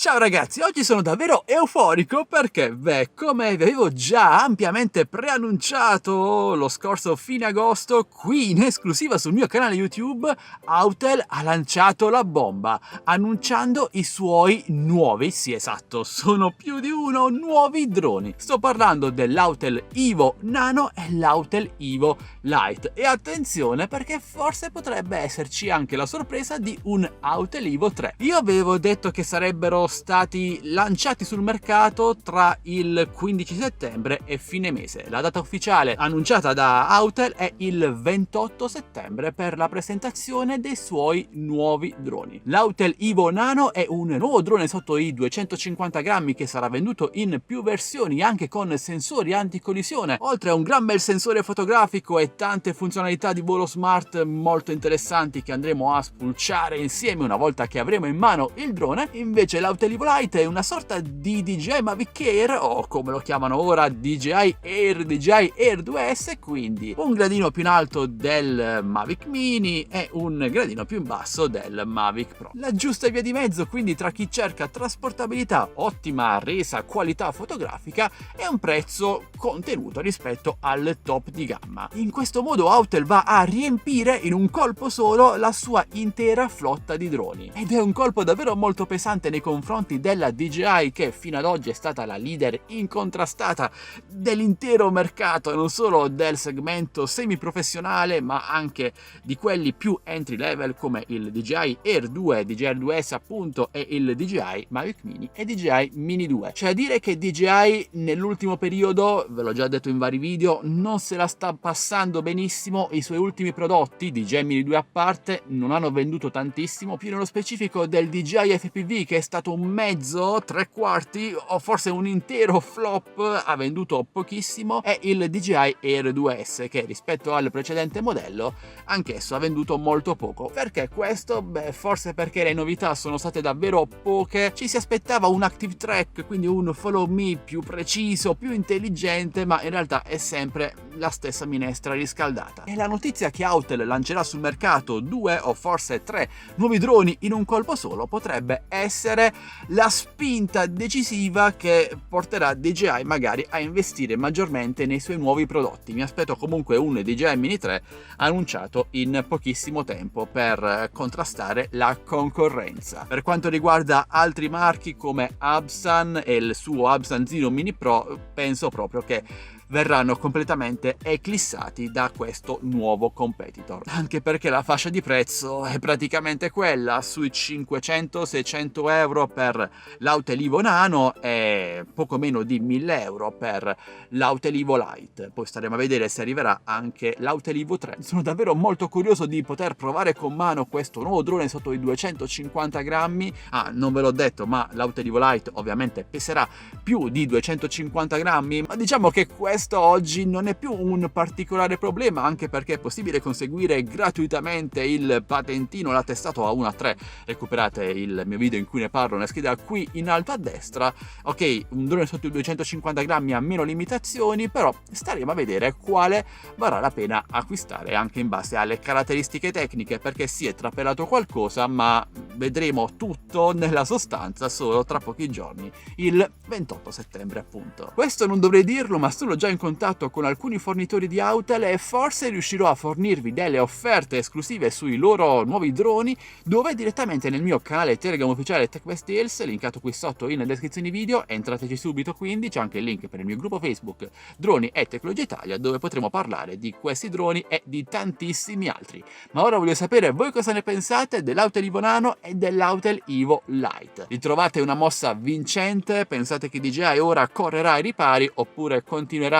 Ciao ragazzi, oggi sono davvero euforico perché, come vi avevo già ampiamente preannunciato lo scorso fine agosto, qui in esclusiva sul mio canale YouTube, Autel ha lanciato la bomba, annunciando i suoi nuovi, sì esatto, sono più di uno, nuovi droni. Sto parlando dell'Autel Evo Nano e l'Autel Evo Lite. E attenzione perché forse potrebbe esserci anche la sorpresa di un Autel Evo 3. Io avevo detto che sarebbero stati lanciati sul mercato tra il 15 settembre e fine mese. La data ufficiale annunciata da Autel è il 28 settembre per la presentazione dei suoi nuovi droni. L'Autel Evo Nano è un nuovo drone sotto i 250 grammi che sarà venduto in più versioni anche con sensori anticollisione, oltre a un gran bel sensore fotografico e tante funzionalità di volo smart molto interessanti che andremo a spulciare insieme una volta che avremo in mano il drone. Invece l'Autel Evo Lite è una sorta di DJI Mavic Air, o come lo chiamano ora DJI Air 2S, quindi un gradino più in alto del Mavic Mini e un gradino più in basso del Mavic Pro. La giusta via di mezzo quindi tra chi cerca trasportabilità, ottima resa, qualità fotografica e un prezzo contenuto rispetto al top di gamma. In questo modo Autel va a riempire in un colpo solo la sua intera flotta di droni, ed è un colpo davvero molto pesante nei confronti della DJI, che fino ad oggi è stata la leader incontrastata dell'intero mercato, non solo del segmento semiprofessionale ma anche di quelli più entry level come il DJI Air 2, DJI Air 2S appunto, e il DJI Mavic Mini e DJI Mini 2. Cioè a dire che DJI nell'ultimo periodo, ve l'ho già detto in vari video, non se la sta passando benissimo. I suoi ultimi prodotti, DJI Mini 2 a parte, non hanno venduto tantissimo. Più nello specifico del DJI FPV, che è stato un mezzo, tre quarti o forse un intero flop, ha venduto pochissimo, e il DJI Air 2S che rispetto al precedente modello anch'esso ha venduto molto poco. Perché questo? Forse perché le novità sono state davvero poche. Ci si aspettava un Active Track, quindi un follow me più preciso, più intelligente, ma in realtà è sempre la stessa minestra riscaldata. E la notizia che Autel lancerà sul mercato 2 o forse 3 nuovi droni in un colpo solo potrebbe essere la spinta decisiva che porterà DJI magari a investire maggiormente nei suoi nuovi prodotti. Mi aspetto comunque un DJI Mini 3 annunciato in pochissimo tempo per contrastare la concorrenza. Per quanto riguarda altri marchi come Absan e il suo Absan Zero Mini Pro, penso proprio che verranno completamente eclissati da questo nuovo competitor, anche perché la fascia di prezzo è praticamente quella, sui 500-600 euro per l'Autel Evo Nano e poco meno di 1000 euro per l'Autel Evo Lite. Poi staremo a vedere se arriverà anche l'Autel Evo 3. Sono davvero molto curioso di poter provare con mano questo nuovo drone sotto i 250 grammi. Non ve l'ho detto, ma l'Autel Evo Lite ovviamente peserà più di 250 grammi, ma diciamo che questo oggi non è più un particolare problema, anche perché è possibile conseguire gratuitamente il patentino, l'attestato A1A3. Recuperate il mio video in cui ne parlo nella scheda qui in alto a destra. Ok, un drone sotto i 250 grammi ha meno limitazioni, però staremo a vedere quale varrà la pena acquistare anche in base alle caratteristiche tecniche, perché si è trapelato qualcosa, ma vedremo tutto nella sostanza solo tra pochi giorni, il 28 settembre appunto. Questo non dovrei dirlo, ma sono già in contatto con alcuni fornitori di Autel e forse riuscirò a fornirvi delle offerte esclusive sui loro nuovi droni, dove direttamente nel mio canale Telegram ufficiale TechBest Deals, linkato qui sotto in descrizione video. Entrateci subito, quindi c'è anche il link per il mio gruppo Facebook Droni e Tecnologia Italia, dove potremo parlare di questi droni e di tantissimi altri. Ma ora voglio sapere voi cosa ne pensate dell'Autel Evo Nano e dell'Autel Evo Lite. Li trovate una mossa vincente? Pensate che DJI ora correrà ai ripari oppure continuerà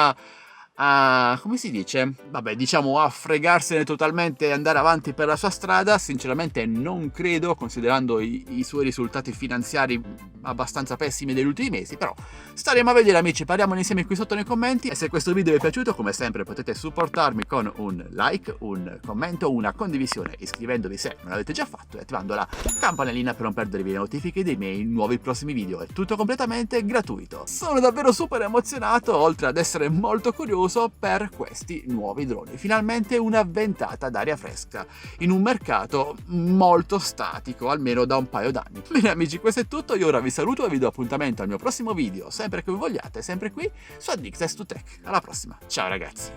a, come si dice? Diciamo a fregarsene totalmente e andare avanti per la sua strada? Sinceramente non credo, considerando i suoi risultati finanziari abbastanza pessimi degli ultimi mesi, però staremo a vedere amici, parliamone insieme qui sotto nei commenti. E se questo video vi è piaciuto, come sempre potete supportarmi con un like, un commento, una condivisione, iscrivendovi se non l'avete già fatto e attivando la campanellina per non perdervi le notifiche dei miei nuovi prossimi video. È tutto completamente gratuito. Sono davvero super emozionato, oltre ad essere molto curioso fiducioso per questi nuovi droni. Finalmente una ventata d'aria fresca in un mercato molto statico, almeno da un paio d'anni. Bene amici, questo è tutto, io ora vi saluto e vi do appuntamento al mio prossimo video, sempre che voi vogliate, sempre qui su Addicted to Tech. Alla prossima, ciao ragazzi!